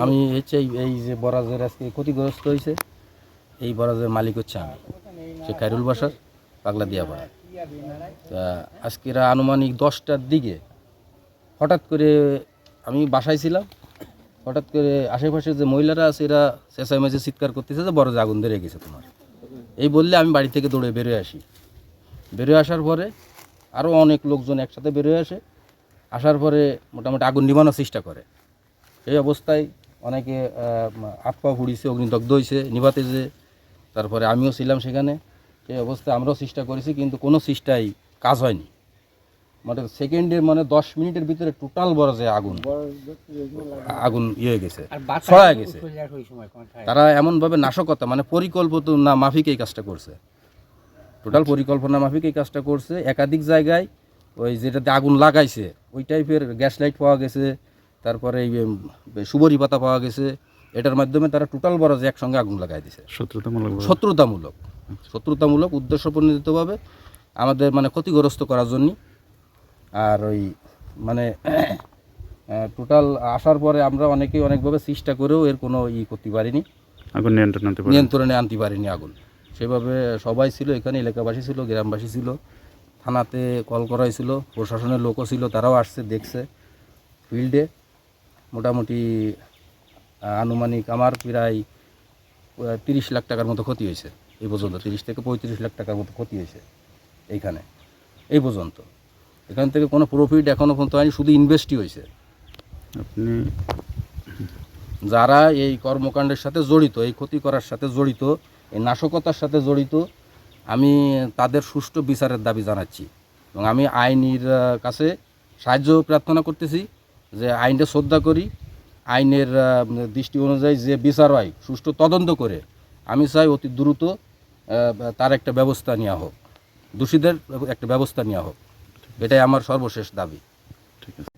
আমি হচ্ছে এই যে বরাজের আজকে ক্ষতিগ্রস্ত হয়েছে, এই বরাজের মালিক হচ্ছে আমি, সে খায়রুল বাসার পাগলা দিয়া পাড়া। তা আজকের আনুমানিক 10টার দিকে হঠাৎ করে আমি বাসায় ছিলাম, হঠাৎ করে আশেপাশে যে মহিলারা আছে এরা চেঁচামেচি চিৎকার করতেছে যে বরাজে আগুন ধরে গেছে তোমার। এই বললে আমি বাড়ি থেকে দৌড়ে বেরোয় আসি। বেরোয় আসার পরে আরও অনেক লোকজন একসাথে বেরোয় আসে। আসার পরে মোটামুটি আগুন নিভানোর চেষ্টা করে। এই অবস্থায় অনেকে হাত পা পুড়িছে, অগ্নিদগ্ধ হয়েছে নিভাতে যে। তারপরে আমিও ছিলাম সেখানে। এই অবস্থায় আমরাও চেষ্টা করেছি, কিন্তু কোনো চেষ্টাই কাজ হয়নি। মানে সেকেন্ডের 10 মিনিটের ভিতরে টোটাল বরাজে আগুন হয়ে গেছে, ছড়ায় গেছে। তারা এমনভাবে নাশকতা পরিকল্পিত না মাফিক এই কাজটা করছে, টোটাল পরিকল্পনা মাফিক এই কাজটা করছে। একাধিক জায়গায় ওই যেটাতে আগুন লাগাইছে ওই টাইপের গ্যাস লাইট পাওয়া গেছে, তারপরে এই সুবরি পাতা পাওয়া গেছে। এটার মাধ্যমে তারা টোটাল বরাজে একসঙ্গে আগুন লাগাই দিছে শত্রুতামূলক উদ্দেশ্যপ্রণোদিতভাবে আমাদের ক্ষতিগ্রস্ত করার জন্য। আর ওই টোটাল আসার পরে আমরা অনেকভাবে চেষ্টা করেও এর কোনো করতে পারিনি, আগুন নিয়ন্ত্রণে আনতে পারিনি আগুন। সেভাবে সবাই ছিল এখানে, এলাকাবাসী ছিল, গ্রামবাসী ছিল, থানাতে কল করা হয়েছিল, প্রশাসনের লোকও ছিল, তারাও আসছে দেখছে ফিল্ডে। মোটামুটি আনুমানিক আমার প্রায় 30 লাখ টাকার মতো ক্ষতি হয়েছে এই পর্যন্ত, 30 থেকে 35 লাখ টাকার মতো ক্ষতি হয়েছে এইখানে এই পর্যন্ত। এখান থেকে কোনো প্রফিট এখনও পর্যন্ত হয়নি, শুধু ইনভেস্টই হয়েছে। আপনি যারা এই কর্মকাণ্ডের সাথে জড়িত, এই ক্ষতি করার সাথে জড়িত, এই নাশকতার সাথে জড়িত, আমি তাদের সুষ্ঠু বিচারের দাবি জানাচ্ছি। এবং আমি আইনের কাছে সাহায্য প্রার্থনা করতেছি যে আইনটা শ্রদ্ধা করি, আইনের দৃষ্টি অনুযায়ী যে বিচার হয় সুষ্ঠু তদন্ত করে আমি চাই অতি দ্রুত তার একটা ব্যবস্থা নেওয়া হোক, দোষীদের একটা ব্যবস্থা নেওয়া হোক। এটাই আমার সর্বশেষ দাবি। ঠিক আছে।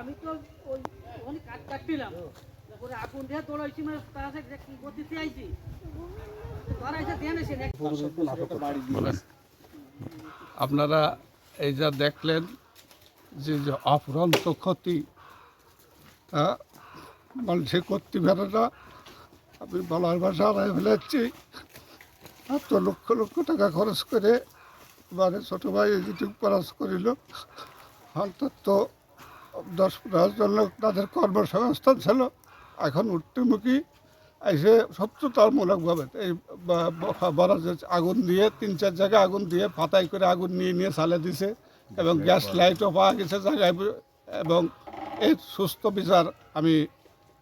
আমি তো ওই ওখানে কাজ কাটছিলাম, তারপরে আগুন দিয়ে তোলাইছি, তার সাথে কি করতে চাইছি আপনারা এই যা দেখলেন যে অফুরন্ত ক্ষতি, সে করতে পারে না, আমি বলার ভাষা হারাই ফেলেছি। এত লক্ষ লক্ষ টাকা খরচ করে ছোটো ভাই যেটুকু খরচ করিল, অন্তত 10-15 জন লোক তাদের কর্মসংস্থান ছিল, এখন উঠতেমুখী এসে সত্যতামূলকভাবে এই বরাজে আগুন দিয়ে 3-4 জায়গায় আগুন দিয়ে পাতাই করে আগুন নিয়ে চালে দিছে, এবং গ্যাস লাইটও পাওয়া গেছে জায়গায়। এবং এর সুস্থ বিচার আমি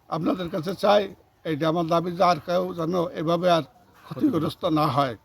আপনাদের কাছে চাই। এইটা আমার দাবি যে আর কেউ যেন এভাবে আর ক্ষতিগ্রস্ত না হয়।